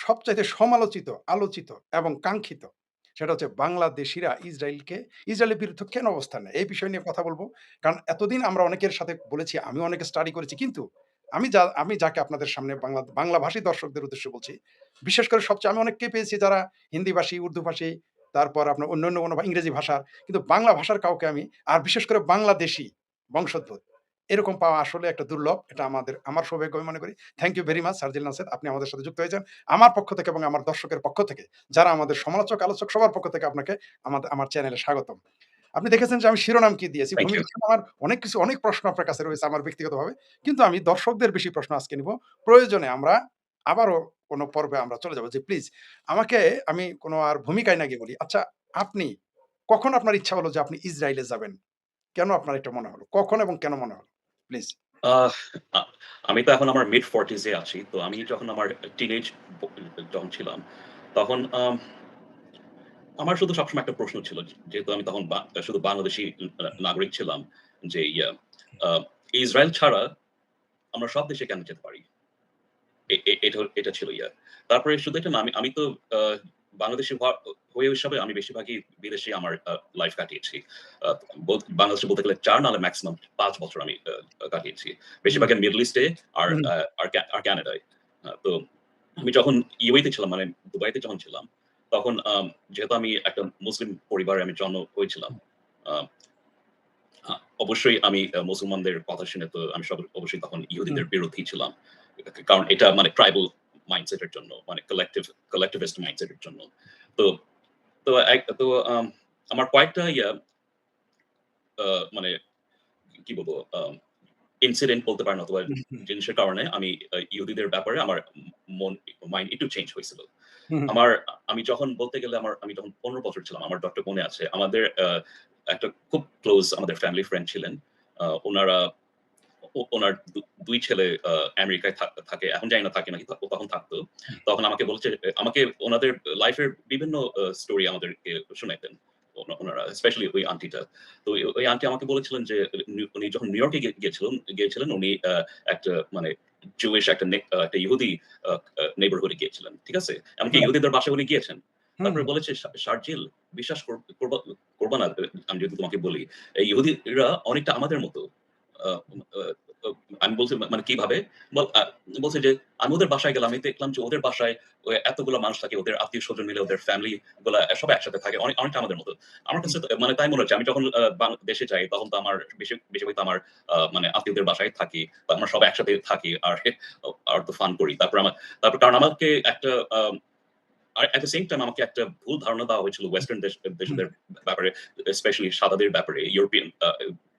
সবচাইতে সমালোচিত, আলোচিত এবং কাঙ্ক্ষিত সেটা হচ্ছে বাংলাদেশীরা ইসরায়েলের বিরুদ্ধে কেন অবস্থান নেয়? এই বিষয় নিয়ে কথা বলব। কারণ এতদিন আমরা অনেকের সাথে বলেছি, আমিও অনেকে স্টাডি করেছি। কিন্তু আমি যাকে আপনাদের সামনে বাংলাভাষী দর্শকদের উদ্দেশ্যে বলছি, বিশেষ করে সবচেয়ে আমি অনেককেই পেয়েছি যারা হিন্দিভাষী, উর্দুভাষী, তারপর আপনার অন্যান্য কোনো ইংরেজি ভাষার। কিন্তু বাংলা ভাষার কাউকে আমি আর বিশেষ করে বাংলাদেশী বংশোদ্ভূত এরকম পাওয়া আসলে একটা দুর্লভ। এটা আমার সৌভাগ্য আমি মনে করি। Thank you very much Sarjil Naser. আপনি আমাদের সাথে যুক্ত হয়েছেন। আমার পক্ষ থেকে এবং আমার দর্শকের পক্ষ থেকে, যারা আমাদের সমালোচক, আলোচক সবার পক্ষ থেকে আপনাকে আমার চ্যানেলে স্বাগতম। আপনি দেখেছেন যে আমি শিরোনাম কি দিয়েছি। Thank you. ভূমিকা ছিল আমার অনেক প্রশ্ন আপনার কাছে রয়েছে আমার ব্যক্তিগতভাবে। কিন্তু আমি দর্শকদের বেশি প্রশ্ন আজকে নিব। প্রয়োজনে আমরা আবারও কোনো পর্বে আমরা চলে যাব যে প্লিজ আমাকে আমি কোনো আর ভূমিকায় না গিয়ে বলি, আচ্ছা আপনি কখন আপনার ইচ্ছা হলো যে আপনি ইসরায়েলে যাবেন? কেন আপনার এটা মনে হলো? কখন এবং কেন মনে হলো? প্লিজ। আহ আ আমি তো এখন আমার মিড 40s এ আছি। তো আমি যখন আমার টিনেজ ব যখন ছিলাম, তখন আমার শুধু সবসময় একটা প্রশ্ন ছিল। যেহেতু আমি তখন শুধু বাংলাদেশী নাগরিক ছিলাম যে আ ইসরায়েল ছাড়া আমরা সব দেশে কেন যেতে পারি? এ এ এটা ছিল তারপরে শুধু এটা না, আমি তো আ বাংলাদেশী হয়ে হিসাবে আমি বেশিরভাগই বিদেশে আমার লাইফ কাটিয়েছি। আ বাংলাদেশে বলতে গেলে ৪ নাহলে মেক্সিমাম ৫ বছর আমি কাটিয়েছি। হুম, বেশিরভাগই মিডল ইস্টে আর হুম, আ আর আর কানাডায়। তো আমি যখন ইউএই তে ছিলাম, মানে দুবাইতে যখন ছিলাম, তখন যেহেতু আমি একটা মুসলিম পরিবারে আমি জন্ম হয়েছিলাম। আ আ অবশ্যই আমি মুসলমানদের কথা শুনে তো আমি অবশ্যই তখন হুম, ইহুদিদের বিরোধী ছিলাম। কারণ এটা মানে ট্রাইবাল মাইন্ডসেট এর জন্য, মানে collectivist মাইন্ডসেট এর জন্য। তো তো তো আমার কয়েকটা আ মানে কি বলবো ইনসিডেন্ট বলতে পারেন, অথবা হুম, হুম, জিনিসের কারণে আমি ইহুদিদের ব্যাপারে আমার মন মাইন্ড একটু চেঞ্জ হয়েছিল। হুম, হুম, আমার আমি যখন বলতে গেলে আমি যখন ১৫ বছর ছিলাম, আমার ডক্টর মনে আছে। আমাদের একটা খুব ক্লোজ আমাদের ফ্যামিলি ফ্রেন্ড ছিলেন। উনারা ওনার ২ ছেলে আমেরিকায় থাকে। এখন জানি না থাকে নাকি, তখন থাকতো। তখন আমাকে বলেছে, আমাকে ওনাদের লাইফ এর বিভিন্ন স্টোরি আমাদেরকে শুনাইতেন। ওনারা স্পেশালি ওই আন্টিটা। তো ওই আন্টি আমাকে বলেছিলেন যে উনি যখন নিউ ইয়র্কে গিয়েছিলেন, উনি একটা মানে জুইশ একটা ইহুদি আ আ নেইবারহুড এ গিয়েছিলেন। ঠিক আছে? এমনকি রাইট, ইহুদিদের বাসায় উনি গিয়েছেন। হুম, তারপরে বলেছে, শার্জিল, বিশ্বাস করবা না, আমি যদি তোমাকে বলি, এই ইহুদিরা অনেকটা আমাদের মতো। আ আ আ আমি বলছি, মানে কিভাবে? বল আ বলছে যে, আমি ওদের বাসায় গেলাম। আমি দেখলাম যে ওদের বাসায় এতগুলো মানুষ থাকে। ওদের আত্মীয়স্বজন মিলে, ওদের ফ্যামিলি গুলা সবাই একসাথে থাকে। অনেকটা আমাদের মতো। আমার হুম, কাছে তো মানে তাই মনে হচ্ছে। আমি যখন দেশে যাই, তখন তো আমার বেশিরভাগ তো আমার মানে আত্মীয়দের বাসায় থাকি। তো আমরা সবাই একসাথে থাকি। আর তো ফান করি। তারপর কারণ আমাকে একটা আর এট দ্য সেম টাইম আমাকে একটা ভুল ধারণা দেওয়া হয়েছিল ওয়েস্টার্ন হুম, দেশদের ব্যাপারে, স্পেশালি সাদাদের ব্যাপারে, ইউরোপিয়ান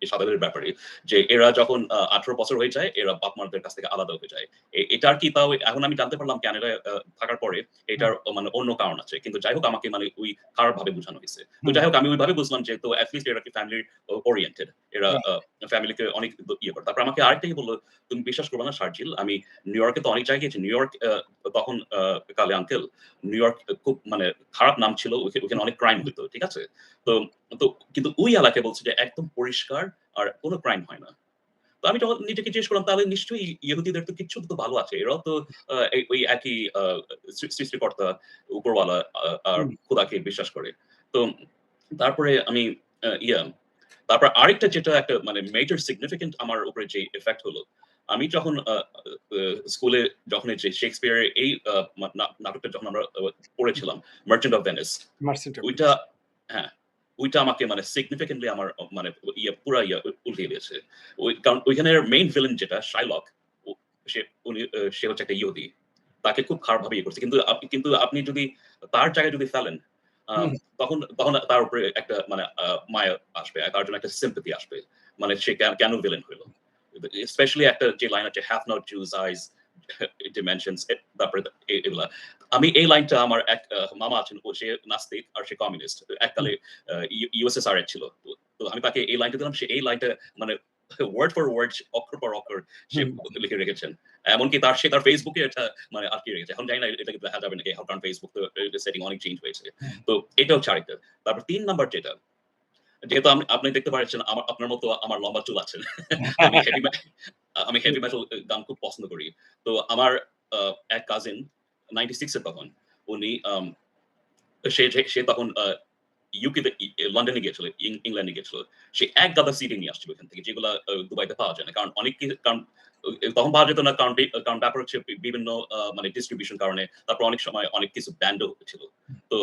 সাদাদের ব্যাপারে, যে এরা যখন ১৮ বছর হয়ে যায়, এরা বাপ-মাদের কাছ থেকে আলাদা হয়ে যায়। এটার কি তাও এখন আমি জানতে পারলাম কানাডায় থাকার পরে হুম, এটার মানে অন্য কারণ আছে। কিন্তু যাই হোক, আমাকে মানে ওই খারাপভাবে বুঝানো হইছে। তো হুম, যাই হোক, আমি ওইভাবে বুঝলাম যে তো এট লিস্ট এরা কি ফ্যামিলি ওরিয়েন্টেড। এরা রাইট, ফ্যামিলিকে অনেক করে। তারপর আমাকে আরেকটা বলল, "তুমি বিশ্বাস করবে না শার্জিল, আমি নিউইয়র্কে তো অনেক জায়গায় গেছি। নিউইয়র্ক তখন কালে আঙ্কেল, নিউইয়র্ক খুব মানে খারাপ নাম ছিল। ওখানে অনেক ক্রাইম হইতো। ঠিক আছে? তো তো কিন্তু ওই এলাকায় বলছে যে একদম পরিষ্কার, আর কোন ক্রাইম হয় না। তো আমি তখন নিজেকে জিজ্ঞেস করলাম, তাহলে নিশ্চয়ই ইহুদিদের তো কিছু তো ভালো আছে। এরাও তো ওই একই সৃষ্টিকর্তা, উপরওয়ালা আর হুম, খোদাকে বিশ্বাস করে। তো তারপরে আমি আ ইয়া তারপর আরেকটা, যেটা একটা মানে মেজর সিগনিফিক্যান্ট আমার উপরে যে ইফেক্ট হলো, আমি যখন স্কুলে যখন এই যে শেক্সপিয়ারের এই নাটকটা যখন আমরা পড়েছিলাম, 'merchant of Venice', merchant of ওইটা, ভেনিস। হ্যাঁ, ওইটা আমাকে মানে সিগনিফিক্যান্টলি আমার মানে পুরা উল্টিয়ে দিয়েছে। কারণ ওইখানের মেইন ভিলেন যেটা শাইলক, ও সে উনি সে হচ্ছে একটা ইহুদি। তাকে খুব খারাপভাবে করছে। কিন্তু আপনি যদি তার জায়গায় যদি ফেলেন, আম হুম, তখন তার উপরে একটা মানে মায়া আসবে। তার জন্য একটা sympathy আসবে। মানে সে কেন ভিলেন হইলো? স্পেশালি একটা যে লাইন আছে, "hath not Jews eyes, dimensions", তারপরে এগুলা। আমি এই লাইনটা, আমার এক মামা আছেন, সে নাস্তিক আর সে কমিউনিস্ট। হুম, এককালে ইউএসএসআর এর ছিল। তো আমি তাকে এই লাইনটা দিলাম। সে এই লাইনটা মানে ওয়ার্ড ফর ওয়ার্ড, অক্ষর পর অক্ষর সে হুম, লিখে রেখেছেন। এমনকি সে তার Facebook এ এটা মানে আটকিয়ে রেখেছে। এখন জানি না এটা কি দেখা যাবে নাকি, কারণ Facebook তো সেটিং অনেক চেঞ্জ হয়েছে। হুম। তো এটা হচ্ছে আরেকটা। তারপর ৩ নাম্বার যেটা, যেহেতু আপনি দেখতে পাচ্ছেন আপনার মতো আমার লম্বা চুল আছে। আমি হেভি মেটাল গান খুব পছন্দ করি। তো আমার আ এক কাজিন 96 এ তখন উনি সে তখন ইউকেতে লন্ডনে গিয়েছিল, ইংল্যান্ডে গিয়েছিল। সে এক গাদা সিডি নিয়ে আসছিল ওখান থেকে যেগুলা দুবাইতে পাওয়া যায় না। কারণ অনেক কারণ তখন পাওয়া যেত না কারণ ব্যাপার হচ্ছে বিভিন্ন মানে ডিস্ট্রিবিউশন কারণে তারপর অনেক সময় অনেক কিছু ব্যান্ডও ছিল। তো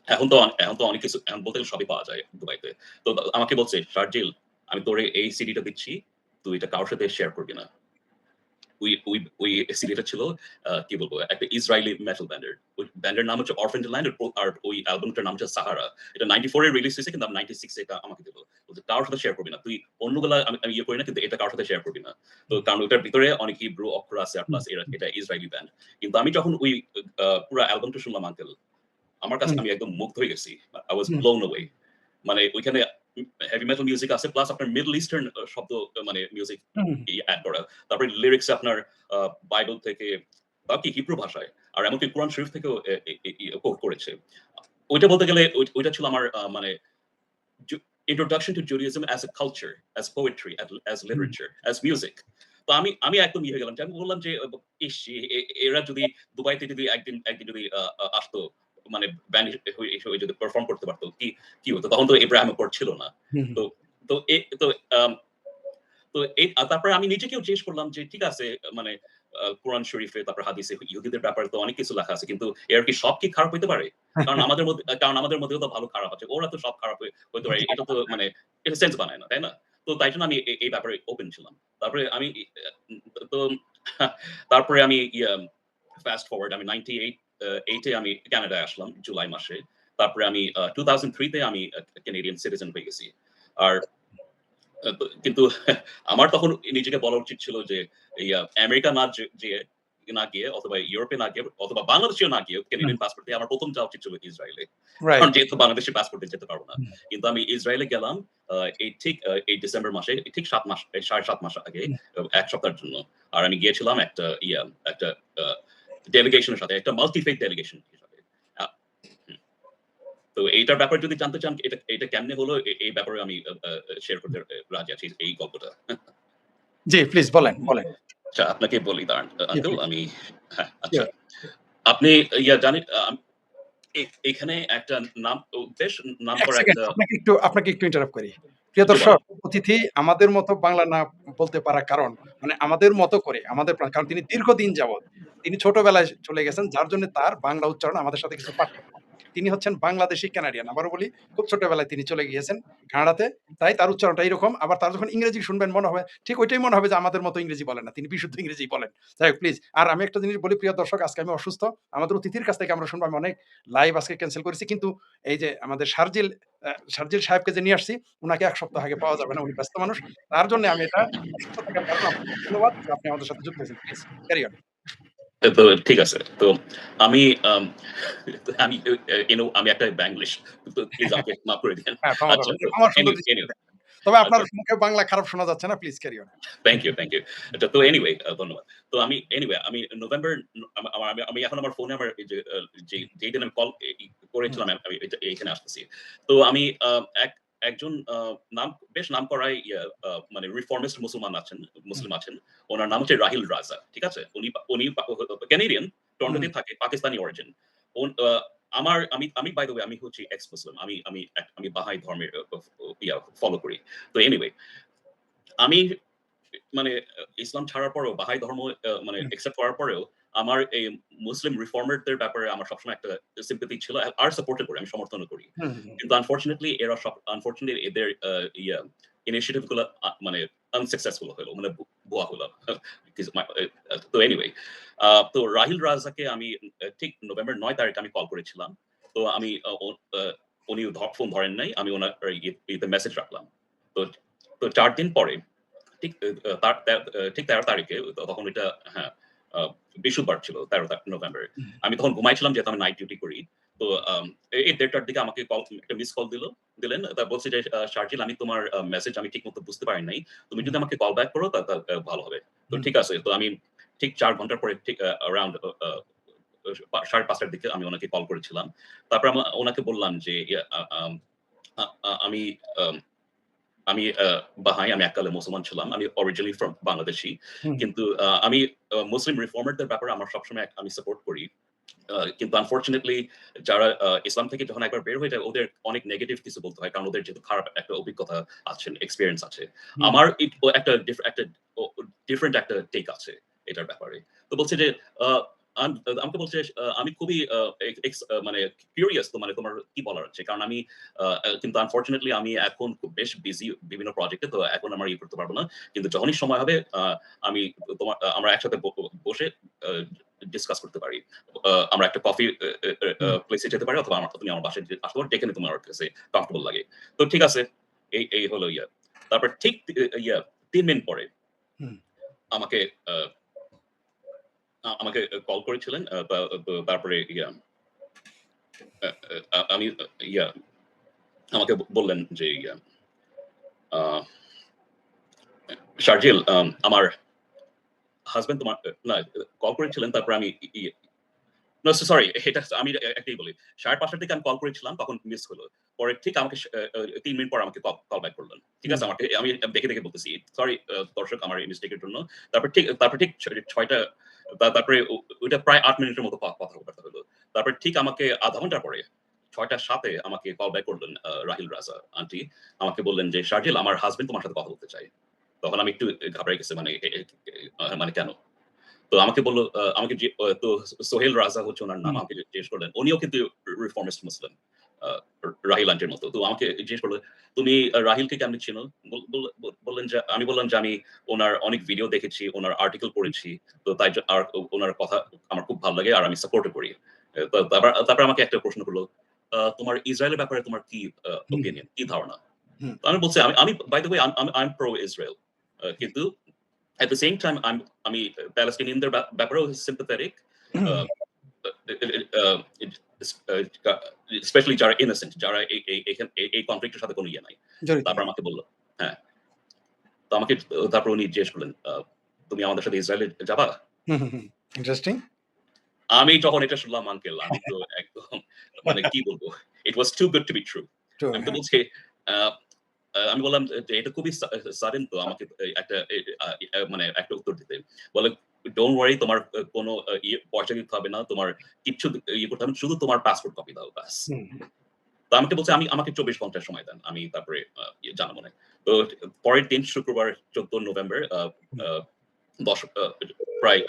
এখন তো অনেক কিছু এখন বলতে গেলে সবই পাওয়া যায় দুবাইতে। তো আমাকে বলছে, "শার্জিল, আমি তোরে এই সিডিটা দিচ্ছি। তুই এটা কারো সাথে শেয়ার করবি না।" ওই সিডিটা ছিল কি বলবো? একটা ইসরায়েলি মেটাল ব্যান্ডের। ওই ব্যান্ডের নাম হচ্ছে অরফেন ল্যান্ড আর ওই অ্যালবামটার নাম হচ্ছে সাহারা। এটা 94 এ রিলিজ হইছে কিন্তু আমি 96 এ এটা আমাকে দিল। বলছে, "কারো সাথে শেয়ার করবি না। তুই অন্যগুলা আমি আমি ইয়ে করি না কিন্তু এটা কারো সাথে শেয়ার করবি না।" তো কারণ ওটার ভিতরে অনেক হিব্রু অক্ষর আছে আর প্লাস এটা ইসরায়েলি ব্যান্ড। কিন্তু আমি যখন ওই পুরা অ্যালবামটা শুনলাম আঙ্কেল, আমার কাছে হুম, আমি একদম মুগ্ধ হয়ে গেছি। I was hmm, blown away. মানে ওইখানে হেভি মেটাল মিউজিক আছে প্লাস আপনার মিডল ইস্টার্ন শব্দ মানে মিউজিক হুম, এড করা। তারপরে লিরিক্স আপনার বাইবেল থেকে বা কি হিব্রু ভাষায়। আর এমনকি কোরআন শরীফ থেকেও কোট করেছে। ওইটা বলতে গেলে ওইটা ছিল আমার মানে introduction to Judaism as a culture, as poetry, as hmm, literature, as music. তো আমি একদম ইয়ে হয়ে গেলাম। যে আমি বললাম যে ইস! এরা যদি দুবাইতে যদি একদিন যদি আসতো মানে ব্যান্ড হয়ে যদি পারফর্ম করতে পারত, কি হতো? তখন তো ইব্রাহিম অ্যাকর্ড ছিল না। হুম, তো তো এ তো আম তো তারপরে আমি নিজেকেও জিজ্ঞেস করলাম যে ঠিক আছে মানে কোরআন শরীফে তারপর হাদিসে ইহুদিদের ব্যাপারে তো অনেক কিছু লেখা আছে। কিন্তু এর কি সব কি খারাপ হইতে পারে? কারণ আমাদের মধ্যেও তো ভালো খারাপ আছে। ওরা তো সব খারাপ হইতে পারে। এটা তো মানে এটা সেন্স বানায় না, তাই না? তো তাই জন্য আমি এই ব্যাপারে ওপেন ছিলাম। তারপরে আমি তো তারপরে আমি ফাস্ট ফরওয়ার্ড আমি 98 এ আমি কানাডায় আসলাম জুলাই মাসে। তারপরে আমি 2003 তে আমি কানাডিয়ান সিটিজেন হয়ে গেছি। আর কিন্তু আমার তখন নিজেকে বলা উচিত ছিল যে এই আমেরিকা না গিয়ে অথবা ইউরোপে না গিয়ে অথবা বাংলাদেশেও না গিয়ে হুম, ক্যানাডিয়ান পাসপোর্ট দিয়ে আমার ১ম যাওয়া উচিত ছিল ইসরায়েলে। কারণ রাইট। যেহেতু বাংলাদেশের পাসপোর্ট দিয়ে যেতে পারব না। হুম, কিন্তু আমি ইসরায়েলে গেলাম এই ডিসেম্বর মাসে ঠিক ৭ মাস ৭.৫ মাস আগে হুম। ১ সপ্তাহের জন্য। আর আমি গিয়েছিলাম একটা আ ডেলিগেশন এর সাথে, একটা মাল্টি ফেইথ ডেলিগেশন হিসাবে। আ তো এইটার ব্যাপারে যদি জানতে চান এটা এটা কেমনে হলো এই ব্যাপারে আমি শেয়ার করতে রাজি আছি এই গল্পটা। জি, প্লিজ বলেন, বলেন। আচ্ছা আপনাকে বলি দাঁড়ান জি, আঙ্কেল প্লিজ। আমি হ্যাঁ, আচ্ছা। সিউর। আপনি জানেন এখানে একটা বেশ ১ নামকরা সেকেন্ড একটা আপনাকে একটু ইন্টারাপ্ট করি। প্রিয় জি দর্শক, বলেন। অতিথি আমাদের মতো বাংলা না বলতে পারার কারণ, মানে আমাদের মতো করে কারণ তিনি দীর্ঘদিন যাবৎ তিনি ছোটবেলায় চলে গেছেন যার জন্য তার বাংলা উচ্চারণ আমাদের সাথে কিছু পার্থক্য। তিনি হচ্ছেন বাংলাদেশী কানাডিয়ান। আবারও বলি খুব ছোটবেলায় তিনি চলে গিয়েছেন কানাডাতে। তাই তার উচ্চারণটা এইরকম। আবার তার যখন ইংরেজি শুনবেন মনে হবে ঠিক ওইটাই মনে হবে যে আমাদের মতো ইংরেজি বলেন না। তিনি বিশুদ্ধ ইংরেজি বলেন। যাই হোক প্লিজ। আর আমি একটা জিনিস বলি প্রিয় দর্শক আজকে আমি অসুস্থ। আমাদের অতিথির কাছ থেকে আমরা শুনবো আমি অনেক লাইভ আজকে ক্যানসেল করেছি। কিন্তু এই যে আমাদের শারজিল সাহেবকে যে নিয়ে আসছি, উনাকে ১ সপ্তাহ আগে পাওয়া যাবে না। উনি ব্যস্ত মানুষ। তার জন্য আমি এটা অসুস্থ থাকার কারণে আপনাকে ধন্যবাদ যে আপনি আমাদের সাথে যুক্ত হয়েছেন। Please carry on. তো ঠিক আছে। তো আমি আম আমি আমি একটা বাংলিশ। তো প্লিজ আমাকে মাফ করে দিয়েন। হ্যাঁ, ক্ষমা আচ্ছা করবেন। তো ক্ষমার সুন্দর দৃষ্টিতে এনিওয়ে দেখবেন। তবে আপনার আচ্ছা মুখে বাংলা খারাপ শোনা যাচ্ছে না। Please carry on. Thank you. আচ্ছা তো এনিওয়ে ধন্যবাদ। তো আমি নভেম্বর আমি এখন আমার ফোনে আমার এই যে যেই দিন আমি কল হুম, করেছিলাম আমি এইখানে আসতেছি। তো আমি এক একজন বেশ নামকরা মানে রিফর্মিস্ট হুম, মুসলিম আছেন। উনার নাম হচ্ছে রাহিল রাজা। ঠিক আছে? উনি কানাডিয়ান, হুম, টরন্টোতে থাকে, পাকিস্তানি অরিজিন। উন আ আমার আমি আমি বাই দ্যা ওয়ে আমি হচ্ছি এক্স মুসলিম। আমি বাহাই ধর্মের ফলো করি। তো এনিওয়ে আমি মানে ইসলাম ছাড়ার পরেও বাহাই ধর্ম মানে হুম, অ্যাকসেপ্ট করার পরেও আমার এই মুসলিম রিফর্মারদের ব্যাপারে আমার সবসময় একটা সিম্পাথি ছিল আর সাপোর্টও করি। আমি সমর্থনও করি। হুম, হুম, কিন্তু আনফরচুনেটলি এদের ইয়া ইনিশিয়েটিভ গুলা মানে আনসাকসেসফুল হলো। মানে ভুয়া হলো। তো এনিওয়ে তো রাহিল রাজাকে আমি ঠিক নভেম্বর ৯ তারিখে আমি কল করেছিলাম। তো আমি উনি ফোন ধরেন নাই। আমি উনার ইয়েতে মেসেজ রাখলাম। তো তো ৪ দিন পরে ঠিক আ তার তে ঠিক ১৩ তারিখে তখন এটা হ্যাঁ, আ বৃহস্পতিবার ছিল ১৩ নভেম্বর। হুম, আমি তখন ঘুমাইছিলাম যেহেতু আমি নাইট ডিউটি করি। তো এই ১:৩০ টার দিকে আমাকে একটা মিস কল দিলেন। বলছে যে, "শার্জিল আমি তোমার মেসেজ আমি ঠিকমতো বুঝতে পারি নাই। তুমি হুম, যদি আমাকে কল ব্যাক করো তা তা ভালো হবে।" তো হুম, ঠিক আছে। তো আমি ঠিক ৪ ঘন্টার পরে ঠিক অ্যারাউন্ড ৫:৩০ টার দিকে আমি উনাকে কল করেছিলাম। তারপর উনাকে বললাম যে, ইয়া আ আম আ আ আমি আম আমি বাহাই, আমি এককালে মুসলমান ছিলাম। আমি অরিজিনালি ফ্রম বাংলাদেশী। হুম, কিন্তু আমি মুসলিম রিফর্মার দের ব্যাপারে আমার সবসময় আমি সাপোর্ট করি। কিন্তু আনফরচুনেটলি যারা ইসলাম থেকে যখন একবার বের হয়ে যায় ওদের অনেক নেগেটিভ কিছু বলতে হয়। কারণ ওদের যেহেতু খারাপ একটা অভিজ্ঞতা আছে, এক্সপেরিয়েন্স আছে। হুম, আমার একটা ডিফারেন্ট একটা টেক আছে এটার ব্যাপারে। তো বলছে যে আ আম আমাকে বলছে আমি খুবই মানে কিউরিয়াস মানে তোমার কি বলার আছে? কারণ আমি কিন্তু আনফরচুনেটলি আমি এখন খুব বেশ বিজি বিভিন্ন প্রজেক্টে তো এখন আমার ইয়ে করতে পারব না। কিন্তু যখনই সময় হবে আমি আমরা একসাথে বসে আ ডিসকাস করতে পারি। আমরা একটা কফি হুম, প্লেসে যেতে পারি অথবা তুমি আমার বাসায় আসতে পারো যেখানে তোমার কাছে কমফোর্টেবল লাগে। তো ঠিক আছে। এই হলো ইয়া। তারপর ঠিক ৩ মিনিট পরে হুম, আমাকে আ আমাকে কল করেছিলেন। তারপরে আ আমি ইয়া আমাকে বললেন যে আ শারজিল আমার হাসব্যান্ড তোমার না কল করেছিলেন তারপরে আমি না সরি এটা আমি একটাই বলি। ৫:৩০ টার দিকে আমি কল করেছিলাম তখন মিস হলো। পরে ঠিক আমাকে ৩ মিনিট পর আমাকে কল ব্যাক করলেন। ঠিক আছে? হুম, আমাকে আমি দেখে বলতেছি। সরি দর্শক আমার এই মিস্টেক এর জন্য। তারপর ঠিক ৬ টা তারপরে ওইটা প্রায় ৮ মিনিটের মতো কথা হলো। তারপর ঠিক আমাকে ০.৫ ঘন্টা পরে ৬:০৭ এ আমাকে কল ব্যাক করলেন রাহিল রাজা আন্টি। আমাকে বললেন যে, "শারজিল আমার হাসব্যান্ড তোমার সাথে কথা বলতে চায়।" তখন আমি একটু ঘাবড়ে গেছি মানে মানে কেন? তো আমাকে বলল আমাকে তো সোহেল রাজা হচ্ছে উনার নাম। হুম, আমাকে জিজ্ঞেস করলেন। উনিও কিন্তু রিফর্মিস্ট মুসলিম। আ রাহিল আন্টির মতো। তো আমাকে জিজ্ঞেস করল, "তুমি রাহিলকে কেমনে চিনো?" বল বল বললেন যে আমি বললাম যে, "আমি উনার অনেক ভিডিও দেখেছি, উনার আর্টিকেল পড়েছি। তো তাই আর উনার কথা আমার খুব ভালো লাগে আর আমি সাপোর্ট ও করি।" তো তারপর আমাকে একটা প্রশ্ন করল, তোমার ইসরায়েলের ব্যাপারে তোমার কি হুম, ওপিনিয়ন? কি ধারণা?" হুম, তো আমি বলছি, "আমি আমি by the way I'm pro Israel কিন্তু at the same time আমি প্যালেস্টিনিয়ানদের ব্যাপারেও sympathetic হুম, আ আ স্পেশালি যারা innocent যারা এই কনফ্লিক্ট এর সাথে কোন ইয়ে নাই। জড়িত তারপর নাই। আমাকে বলল হ্যাঁ, তো আমাকে তারপর উনি জিজ্ঞেস করলেন, "তুমি আমাদের সাথে ইসরায়েলে যাবা?" হুম, হুম, হুম। ইন্টারেস্টিং। আমি যখন এটা শুনলাম আঙ্কেল আমি তো একদম মানে কি বলব? It was too good to be true. True আমি তো হ্যাঁ। বলছি আ আমি বললাম যে, "এটা খুবই সাডেন তো আমাকে একটা মানে একটা উত্তর দিতে।" বলে, "ডোন্ট ওয়ারি তোমার কোন পয়সা দিতে হবে না। তোমার কিচ্ছু ইয়ে করতে হবে না। শুধু তোমার পাসপোর্ট কপি দাও ব্যাস।" হুম, হুম, তো আমাকে বলছে, আমাকে ২৪ ঘন্টা সময় দেন। আমি তারপরে জানাবো না। তো পরের দিন শুক্রবার ১৪ নভেম্বর হুম, আ ১০ প্রায়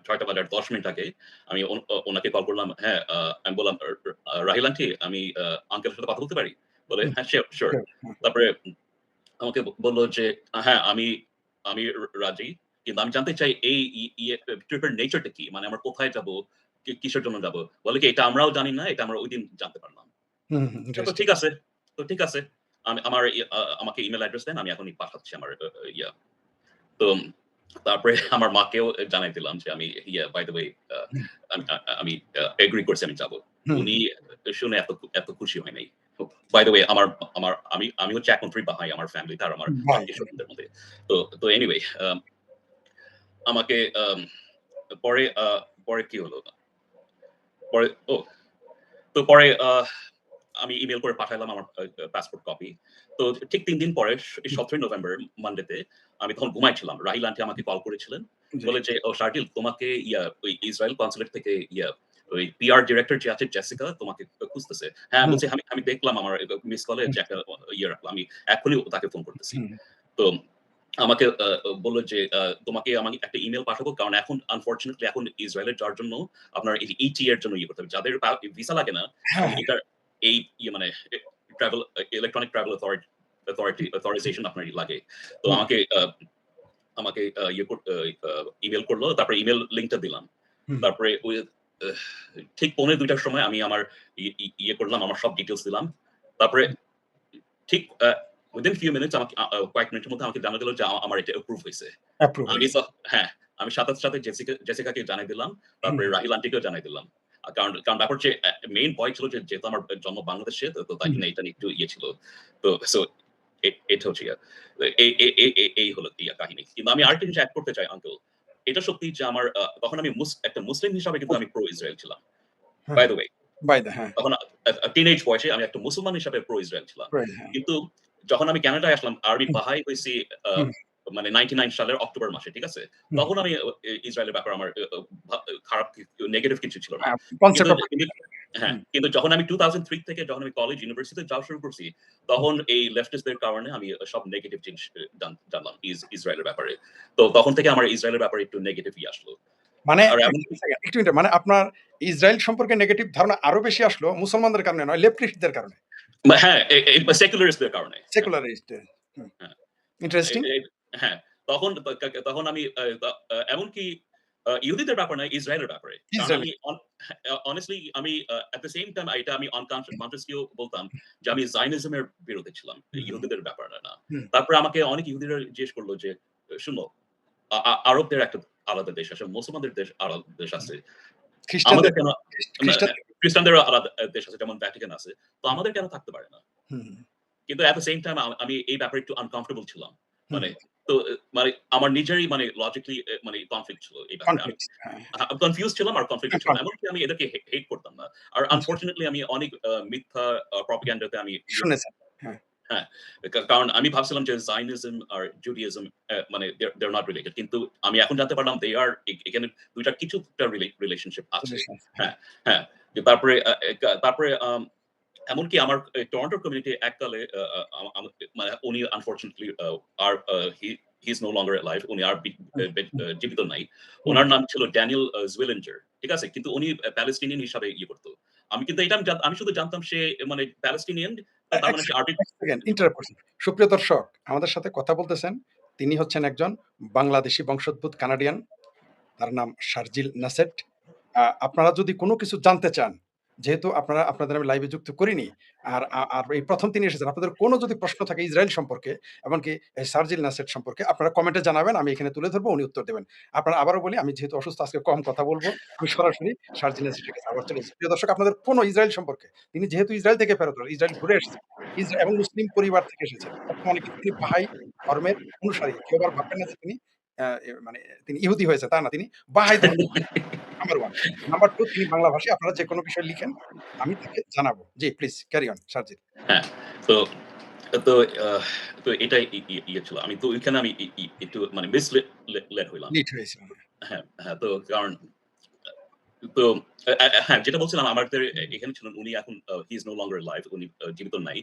৬টা বাজার ১০ মিনিট আগে আমি ওনাকে কল করলাম। হ্যাঁ, আমি বললাম, রাহিল আন্টি আমি আঙ্কেলের সাথে কথা বলতে পারি?" বলে, হুম, "হ্যাঁ, সিউর, সিউর।" শিওর, হুম, তারপরে আমাকে বলল যে, "হ্যাঁ, আমি আমি রাজি। কিন্তু আমি জানতে চাই এই ট্রিপের নেচার টা কি? মানে আমরা কোথায় যাবো? কিসের জন্য যাবো?" বলে কি, "এটা আমরাও জানি না। এটা আমরা ঐদিন জানতে পারলাম।" হুম, হুম, তো ইন্টারেস্টিং। ঠিক আছে। তো ঠিক আছে। আমি আমার আমাকে ইমেইল অ্যাড্রেস দেন। আমি এখনই পাঠাচ্ছি আমার ইয়া। তো তারপরে আমার মাকেও জানাই দিলাম যে আমি বাই দ্যা ওয়ে আ হুম, আমি আমি এগ্রি করছি আমি যাবো। হুম, উনি শুনে এত খুশি হয় নাই। বাই দ্যা ওয়ে আমার আমার আমি হচ্ছে একমাত্র বাহাই আমার ফ্যামিলিতে আর আমার ভাই। আত্মীয়স্বজনদের মধ্যে। তো এনিওয়ে আমাকে পরে কি হলো? পরে ও তো পরে আমি ইমেইল করে পাঠাইলাম আমার পাসপোর্ট কপি। তো ঠিক ৩ দিন পরে ১৭ নভেম্বর মানডেতে আমি তখন ঘুমাইছিলাম। রাহিল আন্টি আমাকে কল করেছিলেন। জি। বলে যে, "ও শার্জিল তোমাকে ওই ইসরায়েল কনসুলেট থেকে ওই পিআর ডিরেক্টর যে আছে জেসিকা তোমাকে খুঁজতেছে।" হ্যাঁ, হুম, বলছি আমি দেখলাম আমার মিস কলে হুম, যে একটা রাখলাম। আমি এখনই তাকে ফোন করতেছি। হুম, তো আমাকে বলল যে, তোমাকে আমি একটা ইমেইল পাঠাবো। কারণ এখন আনফরচুনেটলি এখন ইসরায়েলে যাওয়ার জন্য আপনার এই ETA এর জন্য করতে হবে। যাদের ভিসা লাগে না, হ্যাঁ, এখন হ্যাঁ, এটার এই মানে ট্রাভেল ইলেকট্রনিক ট্রাভেল অথরাইজেশন আপনার লাগে। তো হুম, আমাকে ইমেইল করলো। তারপরে ইমেইল লিংকটা দিলাম। হুম, তারপরে ওই আহ ঠিক ২:৩০ টার সময় আমি আমার করলাম, আমার সব ডিটেইলস দিলাম। তারপরে ঠিক within few minutes আমাকে কয়েক মিনিটের মধ্যে আমাকে জানা গেল যে আমার এটা অ্যাপ্রুভ হইছে। অ্যাপ্রুভ আমি হইছে। তো হ্যাঁ, আমি সাথে জেসিকাকে জানাই দিলাম। হুম, তারপরে রাহিল আন্টিকেও জানাই দিলাম। কারণ কারণ ব্যাপার হচ্ছে মেইন ভয় ছিল যে যেহেতু আমার জন্ম বাংলাদেশে তো তাই হুম, জন্য এটা নিয়ে একটু ছিল। তো এটা হচ্ছে এই হলো কাহিনী। কিন্তু আমি আরেকটা জিনিস এড করতে চাই আঙ্কেল। এটা সত্যি যে আমার তখন আমি একটা মুসলিম হিসাবে কিন্তু আমি প্রো ইসরায়েল ছিলাম। হ্যাঁ, by the way by the হ্যাঁ, তখন টিনেজ বয়সে আমি একটা মুসলমান হিসাবে প্রো ইসরায়েল ছিলাম। রাইট হ্যাঁ, কিন্তু যখন আমি কানাডায় আসলাম আরবি বাহাই হইছি আ হুম, মানে 99 সালের অক্টোবর মাসে, ঠিক আছে? হুম, তখন আমি ইসরায়েলের ব্যাপারে আমার খারাপ নেগেটিভ কিছু ছিল না। কিন্তু কনসেপ্ট অফ কিন্তু হ্যাঁ, হুম, কিন্তু যখন আমি 2003 থেকে যখন আমি কলেজ ইউনিভার্সিটিতে যাওয়া শুরু করছি, হুম। তখন এই লেফটিস্টদের কারণে আমি সব নেগেটিভ জিনিস জানলাম ইসরায়েলের ব্যাপারে। তো তখন থেকে আমার ইসরায়েলের ব্যাপারে একটু নেগেটিভ আসলো। মানে আর এক এমনকি সেকেন্ড, একটু মিনিট, মানে আপনার ইসরায়েল সম্পর্কে নেগেটিভ ধারণা আরো বেশি আসলো মুসলমানদের কারণে নয়, লেফটিস্টদের কারণে। হ্যাঁ, সেকুলারিস্টদের কারণে। হ্যাঁ, সেকুলারিস্ট হুম, হ্যাঁ। এ ইন্টারেস্টিং। এ হ্যাঁ, তখন তখন আমি এমনকি ইহুদিদের ব্যাপারে না, ইসরায়েলের ব্যাপারে। কারণ ইসরায়েলি। আমি honestly আমি at the same time এটা আমি consciously বলতাম যে আমি জায়নিজম এর বিরুদ্ধে ছিলাম। হুম, হুম, ইহুদিদের ব্যাপারে না। হুম। তারপরে আমাকে অনেক ইহুদিরা জিজ্ঞেস করল যে, "শুনো, আরবদের একটা আলাদা দেশ আছে, মুসলমানদের দেশ আলাদা দেশ হুম। আছে। আমাদের খ্রিস্টানদের কেন খ্রিস্টানদের খ্রিস্টানদেরও আলাদা দেশ আছে যেমন ভ্যাটিকান আছে। তো হুম, আমাদের কেন থাকতে পারে না?" হুম, কিন্তু at the same time আমি এই ব্যাপারে একটু uncomfortable ছিলাম। হুম, মানে তো মানে আমার নিজেরই মানে লজিক্যালি মানে কনফ্লিক্ট ছিল এই ব্যাপারে। আমি কনফ্লিক্ট। হ্যাঁ, কনফিউজড ছিলাম আর কনফ্লিক্টেড ছিলাম। কনফ্লিক্ট। এমনকি আমি এদেরকে হেট করতাম না। আর আনফরচুনেটলি আমি অনেক মিথ্যা প্রপাগান্ডা তে আমি করছি। শুনেছেন। হ্যাঁ, হ্যাঁ, কারণ আমি ভাবছিলাম যে জায়নিজম আর জুডিয়াজম মানে they're not related. কিন্তু আমি এখন জানতে পারলাম they are এখানে ২ টার কিছুটা রিলেশনশিপ আছে। হ্যাঁ। হ্যাঁ, হ্যাঁ। তারপরে তারপরে এমনকি আমার টরন্টোর কমিউনিটি এককালে আ আ আম আম মানে উনি আনফরচুনেটলি আর he is no longer alive. উনি আর হুম, হুম, জীবিত নাই। হুম। উনার নাম ছিল ড্যানিয়েল জুয়েলেঞ্জার। ঠিক আছে? কিন্তু উনি প্যালেস্টিনিয়ান হিসাবে করত। আমি কিন্তু এটা আমি শুধু জানতাম সে মানে প্যালেস্টিনিয়ান, তার এক মানে সে সেকেন্ড, আরবি এক সেকেন্ড ইন্টারাপ্ট করছি। সুপ্রিয় দর্শক, আমাদের সাথে কথা বলতেছেন। তিনি হচ্ছেন একজন বাংলাদেশী বংশোদ্ভূত কানাডিয়ান। তার নাম শারজিল নাসেট। আপনারা যদি কোনো কিছু জানতে চান, যেহেতু আপনাদের আমি লাইভে যুক্ত করিনি। আর এই ১ম তিনি এসেছেন। আপনাদের কোনো যদি প্রশ্ন থাকে ইসরায়েল সম্পর্কে, এমনকি এই শারজিল নাসেট সম্পর্কে আপনারা কমেন্টে জানাবেন। আমি এখানে তুলে ধরবো, উনি উত্তর দেবেন। আপনারা আবারও বলি, আমি যেহেতু অসুস্থ আজকে কম কথা বলব। আমি সরাসরি শারজিল নাসেটের কাছে আবার চলে যাচ্ছি। প্রিয় দর্শক, আপনাদের কোনো ইসরায়েল সম্পর্কে, তিনি যেহেতু ইসরায়েল থেকে ফেরত ইসরায়েল ঘুরে এসেছেন। এবং মুসলিম পরিবার থেকে এসেছেন। বর্তমানে কিন্তু তিনি বাহাই ধর্মের অনুসারী। কেউ আবার ভাববেন না যে তিনি মানে তিনি ইহুদি হয়েছে, তা না। তিনি বাহাই ধর্মের নাম্বার 1। নাম্বার 2, তিনি বাংলা ভাষী। আপনারা যেকোনো বিষয় লিখেন, আমি তাকে জানাবো। জি, প্লিজ ক্যারি অন শারজিল। হ্যাঁ। তো তো আহ তো এটাই ছিল। আমি তো ওইখানে আমি একটু মানে লেড হইলাম। লিড হয়েছিল। হ্যাঁ, হ্যাঁ। তো কারণ তো হ্যাঁ, যেটা বলছিলাম আমাদের এখানে ছিলেন উনি এখন হি ইস নো লঙ্গার এলাইভ, উনি জীবিত নাই।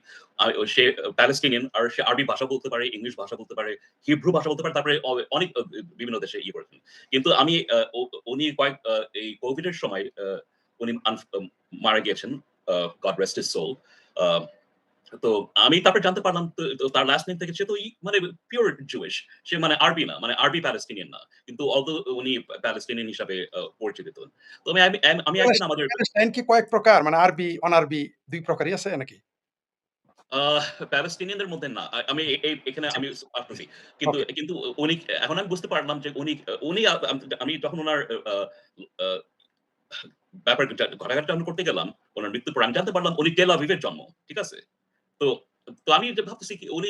সে প্যালেস্টিনিয়ান আর সে আরবি ভাষা বলতে পারে, ইংলিশ ভাষা বলতে পারে, হিব্রু ভাষা বলতে পারে। তারপরে অনেক বিভিন্ন দেশে করেছেন। কিন্তু আমি উনি এই কোভিড এর সময় উনি মারা গিয়েছেন। God rest his soul. আ তো আমি তারপরে জানতে পারলাম তার লাস্ট নেম থেকে সে তো মানে পিওর জুইশ। সে মানে আরবি না। মানে আরবি প্যালেস্টিনিয়ান না। কিন্তু উনি প্যালেস্টিনিয়ান হিসাবে পরিচিত। তো আমি একদিন আমাদের প্যালেস্টাইন কি কয়েক প্রকার? মানে আরবি, অনারবি ২ প্রকারই আছে নাকি? আ প্যালেস্টিনিয়ানদের মধ্যে না। আমি এখানে আচ্ছা, আমি আসতেছি। কিন্তু ওকে। কিন্তু উনি এখন আমি বুঝতে পারলাম যে উনি আমি যখন উনার আ আ ঘটাঘাটটা আমি করতে গেলাম, উনার মৃত্যুর পর আমি জানতে পারলাম উনি টেল আভিভের জন্ম। ঠিক আছে? তো তো আমি এটা ভাবতেছি কি উনি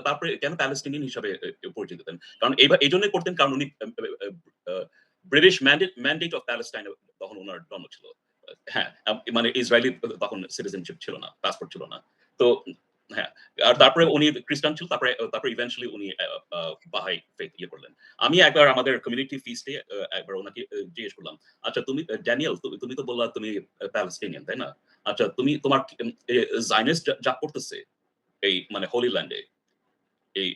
তারপরে কেন প্যালেস্টিনিয়ান হিসাবে পরিচিত হতেন? কারণ এইজন্যই করতেন কারণ উনি আ ব্রিটিশ ম্যান্ডেট অফ প্যালেস্টাইন এ তখন উনার জন্ম ছিল। হ্যাঁ, মানে ইসরায়েলি তখন সিটিজেনশিপ ছিল না, পাসপোর্ট ছিল না। তো হ্যাঁ, আর তারপরে উনি খ্রিস্টান ছিল। তারপরে ইভেনচুয়ালি উনি আ বাহাই ফেইথ করলেন। আমি একবার আমাদের কমিউনিটি ফিস্টে একবার উনাকে জিজ্ঞেস করলাম, "আচ্ছা তুমি ড্যানিয়েল তুমি তো বললা তুমি প্যালেস্টিনিয়ান, তাই না? আচ্ছা তুমি তোমার জায়নিস্ট যা করতেছে এই মানে হোলি ল্যান্ড এ এই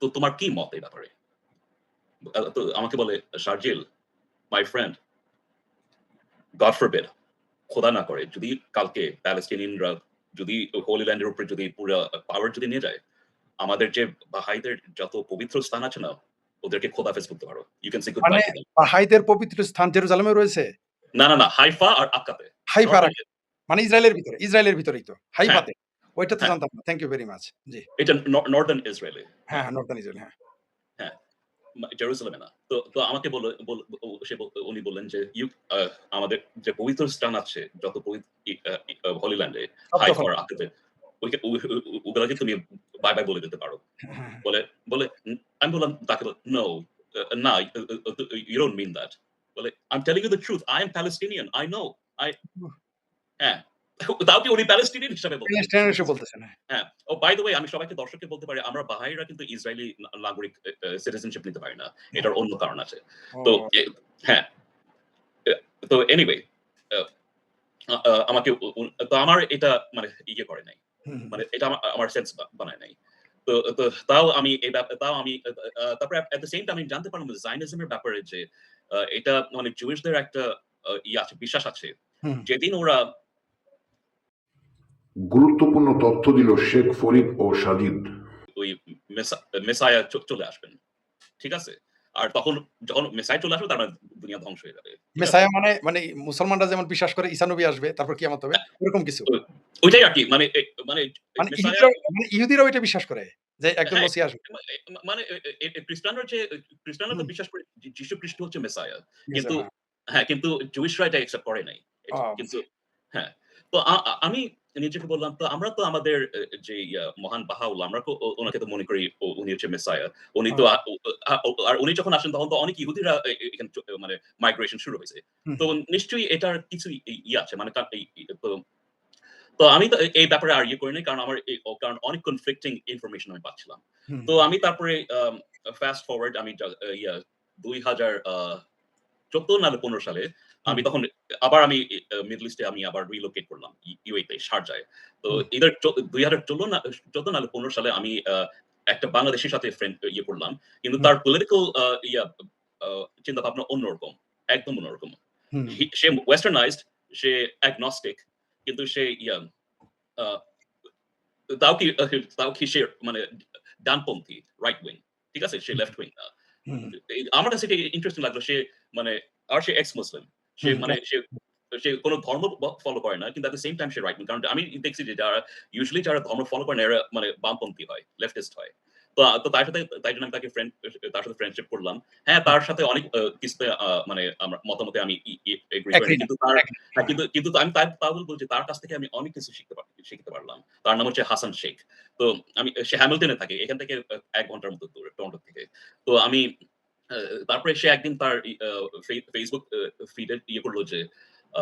তো তোমার কি মত এই ব্যাপারে?" তো আমাকে বলে, "Sharjeel, my friend, God forbid, খোদা না করে যদি কালকে প্যালেস্টিনিয়ানরা যদি হোলি ল্যান্ড এর উপরে যদি পুরা পাওয়ার যদি নিয়ে যায়, আমাদের যে বাহাইদের যত পবিত্র স্থান আছে না, ওদেরকে খোদা হাফেজ বলতে পারো। You can say good bye মানে টু দেম।" বাহাইদের পবিত্র স্থান জেরুজালেমে রয়েছে? না, হাইফা আর আক্কাতে। হাইফা নর্থ রাখা। মানে ইসরায়েলের ভিতরেই তো। হ্যাঁ, হাইফাতে। ওইটা তো হ্যাঁ। জানতাম না। Thank you very much. জি। এটা নর্দার্ন ইসরায়েলে। হ্যাঁ, হ্যাঁ, হ্যাঁ, নর্দার্ন ইসরায়েল, হ্যাঁ। হ্যাঁ। জেরুজালেমে না। তো আমাকে বলল বল ও সে বল উনি বললেন যে, আ আমাদের যে পবিত্র স্থান আছে যত হোলি ল্যান্ড এ, সব হাইফা দখল। আর আক্কাতে ওইকে ওগুলাকে তুমি বাই, বাই বলে দিতে পারো। হ্যাঁ, হ্যাঁ, বলে বলে আমি বললাম তাকে "No, না, you don't mean that." বলে, "I'm telling you the truth. I am Palestinian. I know. I" হ্যাঁ। হ্যাঁ। তাও কি উনি প্যালেস্টিনিয়ান হিসাবে বলতেছেন। প্যালেস্টাইন এসে বলতেছেন। হ্যাঁ। হ্যাঁ। বাই দ্য ওয়ে আমি সবাইকে দর্শককে বলতে পারি আমরা বাহাইরা কিন্তু ইসরায়েলি নাগরিক সিটিজেনশিপ নিতে পারি না। হ্যাঁ। এটার অন্য কারণ আছে। তো ও হ্যাঁ, এ তো এনিওয়ে আ আ আ আমাকে উ উ তো আমার এটা মানে ইয়ে করে নাই। হুম, হুম, মানে এটা আমার সেন্স বানায় নাই। তো তো তাও আমি তাও আমি তারপরে এট দ্যা সেম টাইম আমি জানতে পারলাম জায়নিজম এর ব্যাপারে যে এটা মানে জুইশদের একটা ইয়ে আছে, বিশ্বাস আছে। হুম, যেদিন ওরা গুরুত্বপূর্ণ তথ্য দিল শেখ ফরিদ ও সাজিদ। ওই মেসায়া চলে আসবেন। ঠিক আছে? আর তখন যখন মেসায়া চলে আসবে তার মানে দুনিয়া ধ্বংস হয়ে যাবে। ঠিক আছে? মেসায়া মানে মুসলমানরা যেমন বিশ্বাস করে ঈসা নবী আসবে, তারপর কিয়ামত হবে, ওরকম কিছু। তো ওইটাই আরকি মানে মানে মানে মেসায়া ইহুদিরাও এটা বিশ্বাস করে যে একজন হ্যাঁ, মসিহ আসবে। মানে খ্রিস্টানরা তো হুম, বিশ্বাস করে যীশু খ্রিস্ট হচ্ছে মেসায়া। কিন্তু মেসায়া হ্যাঁ। হ্যাঁ, কিন্তু জুইশরা এটা অ্যাকসেপ্ট করে নাই। ও কিন্তু হ্যাঁ, তো আমি নিজেকে বললাম তো আমরা তো আমাদের যে মহান বাহাউল্লাহ আমরা তো উনাকে তো মনে করি উনি হচ্ছে মেসায়া। উনি ও তো আর উনি যখন আসেন তখন তো অনেক ইহুদিরা এখানে মানে মাইগ্রেশন শুরু হয়েছে। হুম, তো নিশ্চয়ই এটার কিছু ইয়ে আছে মানে তো তো আমি তো এই ব্যাপারে আর ইয়ে করি নাই। কারণ আমার কারণ অনেক কনফ্লিক্টিং ইনফরমেশন আমি পাচ্ছিলাম। হুম, তো আমি তারপরে ফাস্ট ফরওয়ার্ড আমি ২০০০ ১৪ নাহলে ১৫ সালে হুম, আমি তখন আবার আমি মিডল ইস্টে আমি আবার রিলোকেট করলাম। ইউএই তে শারজায়। তো হুম, ইদার ২০১৪ না ১৪ নাহলে ১৫ সালে আমি একটা বাংলাদেশীর সাথে ফ্রেন্ড ইয়ে করলাম। কিন্তু হুম, তার পলিটিক্যাল ইয়া আ চিন্তাভাবনা অন্যরকম। একদম অন্যরকম। হুম, সে ওয়েস্টার্নাইজড, সে অ্যাগনস্টিক কিন্তু সে আ তাও কি সে মানে ডানপন্থী, রাইট উইং। ঠিক আছে? সে লেফট উইং না। হুম, আমার কাছে এটা ইন্টারেস্টিং লাগলো। সে মানে আর সে এক্স মুসলিম। সে হুম, মানে সে সে কোন ধর্ম ফলো করে না। কিন্তু at the same time say right wing. কারণ আমি দেখছি যে যারা ইউজুয়ালি যারা ধর্ম ফলো করে না এরা মানে বামপন্থী হয়, লেফটিস্ট হয়। তো তার জন্য আমি তার সাথে ফ্রেন্ডশিপ করলাম। হ্যাঁ, হুম। তার সাথে অনেক কিছুতে মানে আমার মতামতে আমি এগ্রি করি এগ্রি না। না, কিন্তু তার এগ্রি না। হ্যাঁ, হ্যাঁ। কিন্তু আমি তাও বলব যে তার কাছ থেকে আমি অনেক কিছু শিখতে পারলাম। তার নাম হচ্ছে হাসান শেখ। তো সে হ্যামিল্টনে থাকে। এখান থেকে ১ ঘন্টার মতো দূরে টরন্টো থেকে। তো আমি আ তারপরে সে একদিন তার ই আ Facebook ফিড এ ইয়ে করল যে আ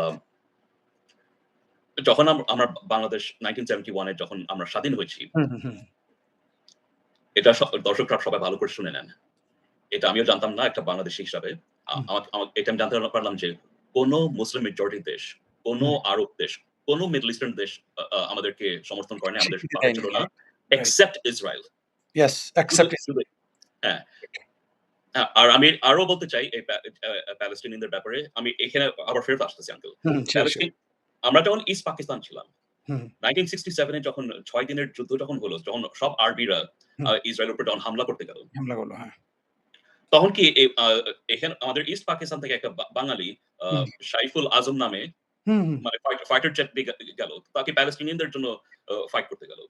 যখন আমরা বাংলাদেশ 1971 এ যখন আমরা স্বাধীন হয়েছি, হুম, হুম, হুম, এটা দর্শকরা সবাই ভালো করে শুনে নেন। এটা আমিও জানতাম না একটা বাংলাদেশী হিসাবে। আ হুম, আমা আমা এটা আমি জানতে পারলাম যে কোন মুসলিম মেজরিটি দেশ, কোন হুম। আরব দেশ, কোন মিডল ইস্টার্ন দেশ আ আ আমাদেরকে সমর্থন করে নাই, আমাদের স্বীকৃতি পাশে দেয়নি। ছিল না। হ্যাঁ, রাইট। Except Israel. ইয়েস, শুধু অ্যাকসেপ্ট শুধু হ্যাঁ। আর আমি আরো বলতে চাই এই প্যালেস্টিনিয়ানদের ব্যাপারে। আমি এখানে আবার ফেরত আসতেছি আঙ্কেল। হুম, সিউর, সিউর। প্যালেস্টিন আমরা যখন ইস্ট পাকিস্তান ছিলাম, হুম, 1967 এ যখন ৬ দিনের যুদ্ধ যখন হলো, যখন সব আরবিরা হুম। ইসরায়েলের উপর যখন হামলা করতে গেল, হামলা করল। হ্যাঁ। তখন কি এখানে আমাদের ইস্ট পাকিস্তান থেকে একটা বাঙালি আ হুম, সাইফুল আজম নামে হুম, হুম। মানে ফাইটার জেট দিয়ে গেল। তাকে প্যালেস্টিনিয়ানদের জন্য ফাইট করতে গেল।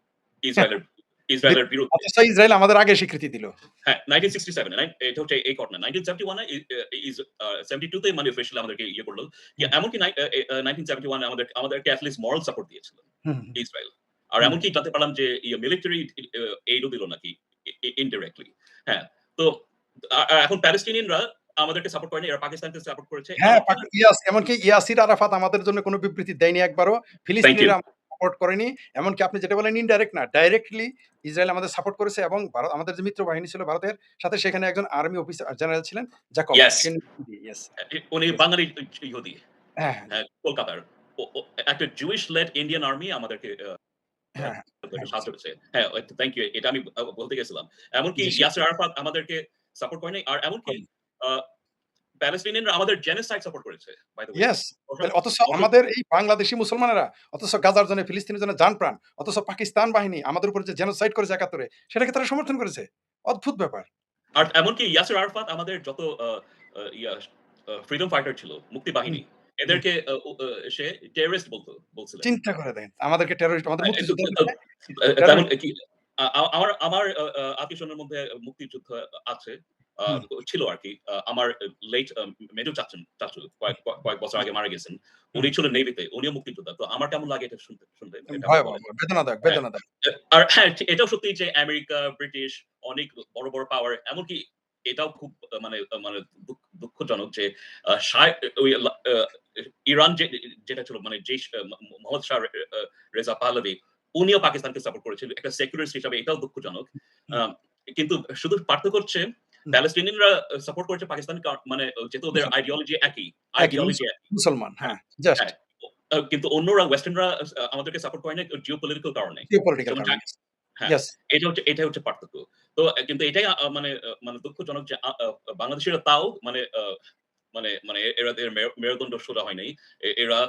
ইসরায়েলের ইসরায়েলের বিরুদ্ধে। অথচ ইসরায়েল আমাদের আগে স্বীকৃতি দিল। হ্যাঁ, 1967 এটা হচ্ছে এই ঘটনা। 1971 এ 72 তে মানে অফিশিয়ালি আমাদেরকে ইয়ে করল। হুম, এমনকি 1971 এ আমাদেরকে এট লিস্ট মোরাল সাপোর্ট দিয়েছিল হুম, হুম, ইসরায়েল। আর হুম। এমনকি জানতে পারলাম যে মিলিটারি এইড ও দিল নাকি ইনডিরেক্টলি। হ্যাঁ, তো এখন প্যালেস্টিনিয়ানরা আমাদেরকে সাপোর্ট করেনি। এরা পাকিস্তানকে সাপোর্ট করেছে। হ্যাঁ, এমনকি এমনকি ইয়াসির আরাফাত আমাদের জন্য কোনো বিবৃতি দেয়নি একবারও। Thank you. ফিলিস্তিনিরা আমাদের সাপোর্ট করেনি। এমনকি আপনি যেটা বললেন ইনডাইরেক্ট না, ডাইরেক্টলি ইসরায়েল আমাদের সাপোর্ট করেছে এবং আমাদের যে মিত্র বাহিনী ছিল ভারতের সাথে সেখানে একজন আর্মি অফিসার জেনারেল ছিলেন জ্যাকব। ইয়েস। সে ইয়েস, উনি ইয়েস। বাঙালি ইহুদি। হ্যাঁ, হ্যাঁ, জি। হ্যাঁ, কলকাতার। ও ও একটা জুইশ লেড ইন্ডিয়ান আর্মি আমাদেরকে হ্যাঁ, হ্যাঁ, হ্যাঁ, সাহায্য জি, করেছে। হ্যাঁ, থ্যাংক ইউ। এটা আমি বলতে গেছিলাম। এমনকি জি, ইয়াসির আরাফাত আমাদেরকে সাপোর্ট করে নাই। আর এমনকি আ প্যালেস্টিনিয়ানরা আমাদের জেনোসাইড সাপোর্ট করেছে। By the way. ইয়েস। দর্শক তাহলে অথচ দর্শক আমাদের এই বাংলাদেশী মুসলমানেরা অথচ গাজার জন্য ফিলিস্তিনের জন্য জান প্রাণ। অথচ পাকিস্তান বাহিনী আমাদের উপর যে জেনোসাইড করেছে ৭১ এ সেটাকে তারা সমর্থন করেছে। অদ্ভুত ব্যাপার। আর এমনকি ইয়াসির আরাফাত আমাদের যত আ আ ইয়া ফ্রিডম ফাইটার ছিল, মুক্তি হুম, বাহিনী। হুম। এদেরকে সে টেররিস্ট বলছিলেন। চিন্তা করে দেখেন। আমাদেরকে টেররিস্ট আমাদের হ্যাঁ, মুক্তিযোদ্ধা তেমন টেররিস্ট কি আমার আমার আত্মীয়স্বজনের মধ্যে মুক্তিযুদ্ধ আছে। আ হুম, ছিল আরকি। আমার লেট মেজর চাচু কয়েক বছর আগে মারা গেছেন। হুম। উনি ছিলেন নেভিতে। উনিও মুক্তিযোদ্ধা। তো আমার কেমন লাগে এটা শুনতে এটা আপনি ভয়াবহ, বলেন। বেদনাদায়ক, হ্যাঁ, বেদনাদায়ক। আর হ্যাঁ, এটাও সত্যি যে আমেরিকা, ব্রিটিশ অনেক বড় পাওয়ার এমনকি এটাও খুব মানে দুঃখজনক যে শাহ ওই ইরান যেটা ছিল মানে যে মোহাম্মদ শাহ রেজা পাহলভি উনিও পাকিস্তানকে সাপোর্ট করেছিল। একটা সেকুলারিস্ট হিসাবে এটাও দুঃখজনক। হুম, আম কিন্তু শুধু পার্থক্য হচ্ছে হুম। প্যালেস্টিনিয়ানরা সাপোর্ট করেছে পাকিস্তান মানে যেহেতু ওদের মুসলমান। আইডিওলজি একই, একই আইডিওলজি একই। মুসলমান। হ্যাঁ, হ্যাঁ, জাস্ট হ্যাঁ। কিন্তু অন্যরা ওয়েস্টার্নরা আমাদেরকে সাপোর্ট করে না জিওপলিটিক্যাল কারণে। জিওপলিটিক্যাল যেমন কারণে। হ্যাঁ, ইয়েস। এটাই হচ্ছে পার্থক্য। তো কিন্তু এটাই মানে দুঃখজনক যে বাংলাদেশীরা তাও মানে এদের মেরুদণ্ড সোজা হয় নাই। এরা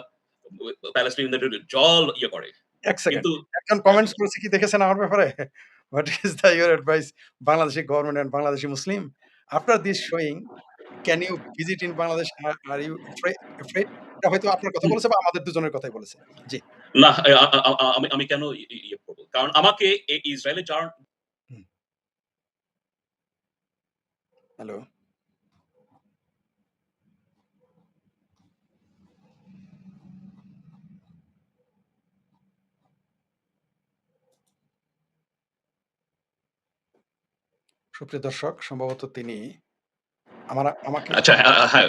প্যালেস্টাইনদের জল ইয়ে করে। ১ সেকেন্ড। কিন্তু একজন হ্যাঁ, কমেন্টস করেছে কি দেখেছেন আমার ব্যাপারে? "What is the your advice Bangladeshi government and Bangladeshi Muslim? After this showing, can you visit in Bangladesh? Are you afraid?" এটা হয়তো আপনার কথা হুম, বলেছে বা আমাদের দুজনের কথাই বলেছে। জি। না আ আ আ আমি আমি কেন ইয়ে করব? কারণ আমাকে ইসরায়েলে যাওয়ার হুম, হ্যালো। সুপ্রিয় দর্শক সম্ভবত তিনি আমাকে আচ্ছা হ্যাঁ,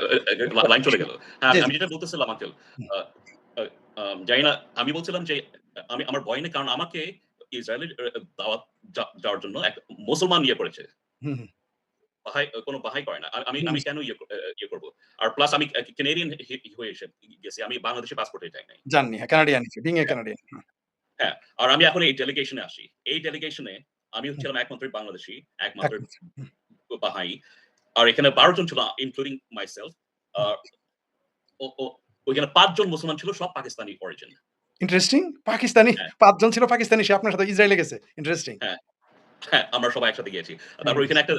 লাইন চলে গেল। হ্যাঁ, জি, জি। আমি যেটা বলতেছিলাম আঙ্কেল হুম, আ আ জানি না আমি বলছিলাম যে আমার ভয় নেই কারণ আমাকে ইসরায়েলের দাওয়াত যাওয়ার জন্য এক মুসলমান ইয়ে করেছে। হুম, হুম, কোন বাহাই করে না। আমি হুম, আমি কেন ইয়ে করব? আর প্লাস আমি কানাডিয়ান হয়ে গেছি। আমি বাংলাদেশি পাসপোর্টে যাই নাই। জাননি। হ্যাঁ, কানাডিয়ান বিং এ হ্যাঁ, কানাডিয়ান। হুম, হ্যাঁ। আর আমি এখন এই ডেলিগেশন এ আসি। এই ডেলিগেশন এ আমি হুম, হচ্ছিলাম একমাত্রই বাংলাদেশী, একমাত্র একদম। হুম, বাহাই। আর এখানে ১২ জন ছিল ইনক্লুডিং মাইসেলফ। আ হুম। ও ও ওইখানে ৫ জন মুসলমান ছিল সব পাকিস্তানি অরিজিন। ইন্টারেস্টিং। পাকিস্তানি হ্যাঁ, ৫ জন ছিল পাকিস্তানি সে আপনার সাথে ইসরায়েলে গেছে। ইন্টারেস্টিং। হ্যাঁ, হ্যাঁ, আমরা সবাই একসাথে গিয়েছি। হ্যাঁ, তারপর ওইখানে একটা